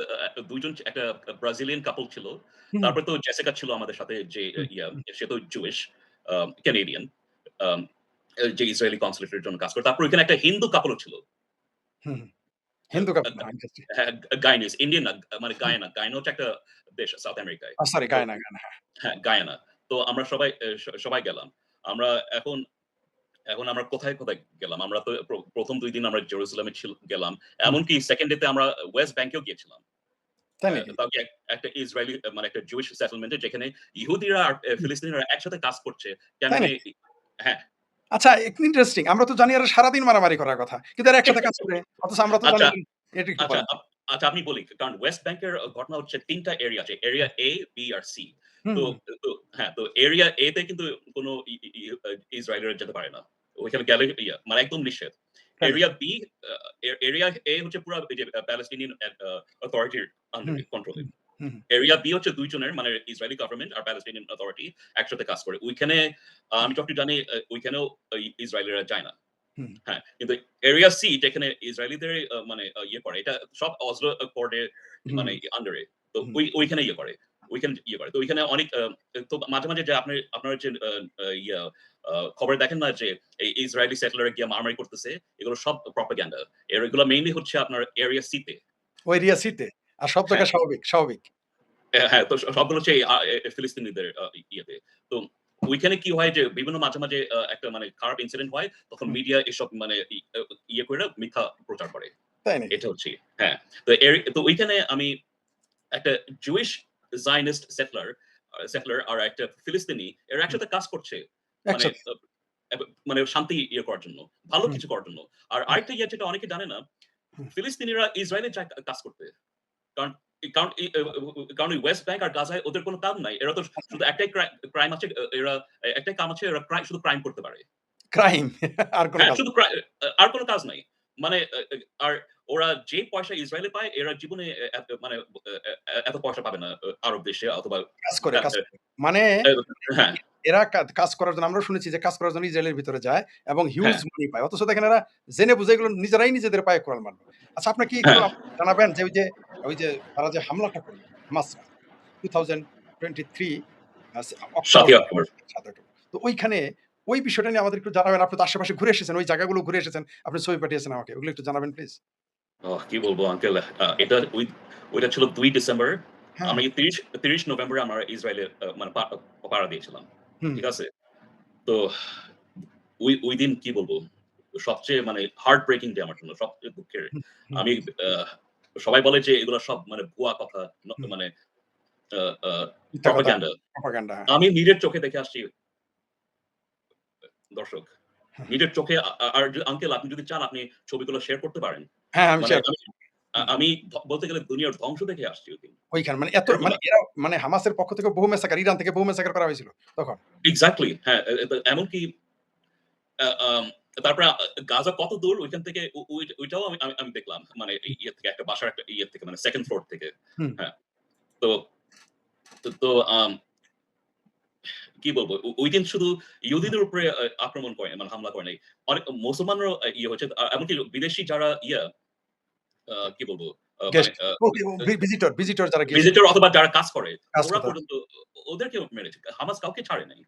২ জন একটা ব্রাজিলিয়ান কাপল ছিল। হুম, তারপরে তো জেসিকা ছিল আমাদের সাথে যে হুম, হুম, সে তো জুইশ কানাডিয়ান আম যে ইসরায়েলি কনসুলেট এর জন্য কাজ করে। তারপর ওইখানে একটা হিন্দু কাপল ও ছিল। হুম, হুম। আ হিন্দু কাপল আ না ইন্টারেস্টিং। হ্যাঁ, গায়ানিজ ইন্ডিয়ান না মানে গায়ানা। গায়ানা হচ্ছে একটা দেশ সাউথ আমেরিকায়। সরি তো গায়না, গায়না। হ্যাঁ। হ্যাঁ, গায়ানা। তো আমরা সবাই সবাই গেলাম। আমরা এখন এখন আমরা কোথায় গেলাম? আমরা তো ১ম ২ দিন আমরা জেরুজালেমে গেলাম। হুম, এমনকি 2nd ডে তে আমরা ওয়েস্ট ব্যাংকেও গিয়েছিলাম। তাই নাকি? তাও কি একটা ইসরায়েলি মানে একটা জুইশ সেটেলমেন্ট এ যেখানে ইহুদিরা আর হুম, ফিলিস্তিনিরা একসাথে কাজ করছে। তাই কেমনে নাকি? হ্যাঁ। আচ্ছা ইন্টারেস্টিং। আমরা তো জানি এরা সারাদিন মারামারি করার কথা। কিন্তু এরা একসাথে কাজ করে। অথচ আমরা তো জানি আচ্ছা, না। এটা একটু আচ্ছা, বলেন। আচ্ছা আপনি বলি। কারণ ওয়েস্ট ব্যাংকের ঘটনা হচ্ছে ৩ টা এরিয়া আছে। এরিয়া A, B আর C। হুম, তো হুম, তো হ্যাঁ, তো এরিয়া A তে কিন্তু কোন ই ই ই ইসরায়েলিরা যেতে পারে না। ওইখানে গেলে মানে একদম নিষেধ। তাই নাকি? Area B a area A হচ্ছে পুরা এই যে প্যালেস্টিনিয়ান অথরিটির হুম, আন্ডারে কন্ট্রোলে। হুম, হুম, এরিয়া বি হচ্ছে ২ জনের মানে ইসরায়েলি গভর্নমেন্ট আর প্যালেস্টাইনিয়ান অথরিটি একসাথে কাজ করে। ওইখানে আমি যতটুকু জানি ওইখানেও ইসরায়েলিরা যায় না। হুম, হ্যাঁ, কিন্তু এরিয়া সি যেখানে ইসরায়েলিদের মানে ইয়ে করে এটা সব অসলো অ্যাকর্ড এর হুম, মানে আন্ডারে। তো হুম, ওইখানে ইয়ে করে। ওইখানে ইয়ে করে। তো ওইখানে অনেক তো মাঝে মাঝে যে আপনারা যে ইয়া খবরে দেখেন না যে এই ইসরায়েলি সেটলার গিয়ে মারামারি করতেছে, এগুলো সব প্রপাগান্ডা। এগুলো মেইনলি হচ্ছে আপনার এরিয়া সি তে। ও এরিয়া সি তে। আর সব হ্যাঁ। জায়গায় স্বাভাবিক, স্বাভাবিক। হ্যাঁ, তো সবগুলো হচ্ছে ফিলিস্তিনিদের ইয়েতে। তো ওইখানে কি হয় যে বিভিন্ন মাঝে মাঝে একটা মানে খারাপ ইনসিডেন্ট হয়। তখন হুম, মিডিয়া এসব মানে ইয়ে করে মিথ্যা প্রচার করে। তাই নাকি? এটা হচ্ছে হ্যাঁ। তো ওইখানে আমি একটা জুইশ জায়নিস্ট সেটলার আর একটা ফিলিস্তিনি এরা হুম, একসাথে কাজ করছে। মানে একসাথে। মানে শান্তি ইয়ে করার জন্য। ভালো হুম, কিছু করার জন্য। আর হুম, আরেকটা ইয়ে যেটা অনেকে জানে না, হুম। ফিলিস্তিনিরা ইসরায়েলে যায় কাজ করতে। কারণ কারণ এই কারণ ওই ওয়েস্ট ব্যাংক আর গাজায় ওদের কোন কাম নাই। এরা তো আচ্ছা। শুধু একটাই ক্রাইম আছে এরা একটাই কাম আছে এরা শুধু ক্রাইম করতে পারে। ক্রাইম আর কোন হ্যাঁ, কাজ শুধু আর কোন কাজ নাই। মানে আর ওরা যে পয়সা ইসরায়েলে পায় এরা জীবনে মানে এত পয়সা পাবে না আরব দেশে অথবা কাজ করে, আ কাজ করে। মানে আ হ্যাঁ, এরা কাজ করার জন্য আমরাও শুনেছি যে কাজ করার জন্য ইসরায়েলের ভিতরে যায় এবং হিউজ হ্যাঁ, মানি পায়। অথচ দেখেন এরা জেনে বুঝে এগুলো নিজেরাই নিজেদের পায়ে কোড়াল মারল। আচ্ছা আপনার কি একটু হ্যাঁ, জানাবেন যে ওই যে তারা যে হামলাটা করল হামাসরা 2023 অক্টোবর ৭ই অক্টোবর। ৭ অক্টোবর। তো ওইখানে ওই বিষয়টা নিয়ে আমাদের একটু জানাবেন। আপনি তো আশেপাশে ঘুরে এসেছেন, ওই জায়গাগুলো ঘুরে এসেছেন। আপনি ছবি পাঠিয়েছেন আমাকে। ওগুলো একটু জানাবেন প্লিজ। কি বলবো আঙ্কেল এটা ওইটা ছিল ২ ডিসেম্বর। হ্যাঁ, আমি ৩০ নভেম্বরে আমরা ইসরায়েলে মানে পাড়া দিয়েছিলাম। হুম, ঠিক আছে? তো ওই দিন কি বলবো? সবচেয়ে মানে হার্ট ব্রেকিং ডে আমার জন্য। সবচেয়ে দুঃখের। হুম, হুম, আমি আ সবাই বলে যে এগুলো সব মানে ভুয়া কথা, হুম। মানে আ আ মিথ্যা কথা, প্রপাগান্ডা। প্রপাগান্ডা। আমি নিজের চোখে দেখে আসছি দর্শক। হ্যাঁ, নিজের চোখে আর আঙ্কেল আপনি যদি চান আপনি ছবিগুলো শেয়ার করতে পারেন। হ্যাঁ, আমি মানে শেয়ার আমি করব। হুম। আমি বলতে গেলে দুনিয়ার ধ্বংস দেখে আসছি ওইদিন। ওইখানে মানে এত এরকম মানে এরা মানে হামাসের পক্ষ থেকে বহু মেসাকার, ইরান থেকে বহু মেসাকার করা হয়েছিল তখন। এক্সাক্টলি হ্যাঁ, এমনকি আম তারপরে গাজা কত দূর ওইখান থেকে ওইটাও আমি আমি আমি দেখলাম। মানে ইয়ে থেকে একটা বাসার একটা ইয়ে থেকে মানে 2nd ফ্লোর থেকে। হুম। হ্যাঁ। তো তো তো কি বলবো? ঐদিন শুধু ইহুদিদের উপরে আক্রমণ করে মানে হামলা করে নাই। অনেক মুসলমানরাও ইয়ে হয়েছে। এমনকি বিদেশী যারা কি বলবো? মানে গেস্ট ওকে ভিজিটর যারা গিয়েছিল, ভিজিটর অথবা যারা কাজ করে, কাজ ওরা কথা। পর্যন্ত ওদেরকেও মেরেছে। হামাস কাউকে ছাড়ে নাই।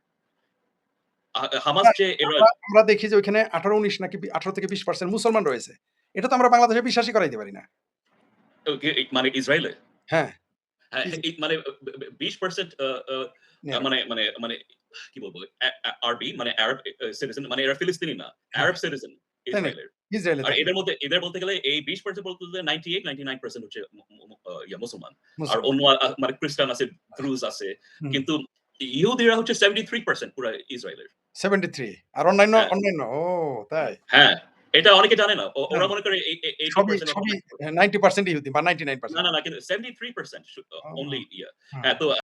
হামাস না, যে এরা আমরা আমরা দেখি যে ওইখানে ১৮-১৯ নাকি ১৮-২০% মুসলমান রয়েছে। এটা তো আমরা বাংলাদেশে বিশ্বাসই করাইতে পারি না। মানে ইসরায়েলে হ্যাঁ, হ্যাঁ, ইজ 20% আ আ আ নিরাপদ। মানে মানে মানে কি বলবো? আরবি মানে আরব সিটিজেন মানে এরা ফিলিস্তিনি না। হ্যাঁ, আরব সিটিজেন তাই নাকি? ইসরায়েলের। ইসরায়েলে আর থাকে। এদের বলতে গেলে এই 20% বলতে 98-99% হচ্ছে মু মু মু আ ইয়া মুসলমান। আর মুসলমান। অন্য মানে খ্রিস্টান আছে, দ্রুজ আছে। হুম। কিন্তু ইহুদিরা হচ্ছে 73% পুরা ইসরায়েলের। 73 আর অন্যান্য হ্যাঁ, অন্যান্য ও তাই? হ্যাঁ। এটা অনেকে জানে না। না, ওরা না। মনে করে সবই 80% সবই 90% ইহুদি বা না, 99%। না, না কিন্তু 73% ও only ইয়া। হুম। হ্যাঁ, তো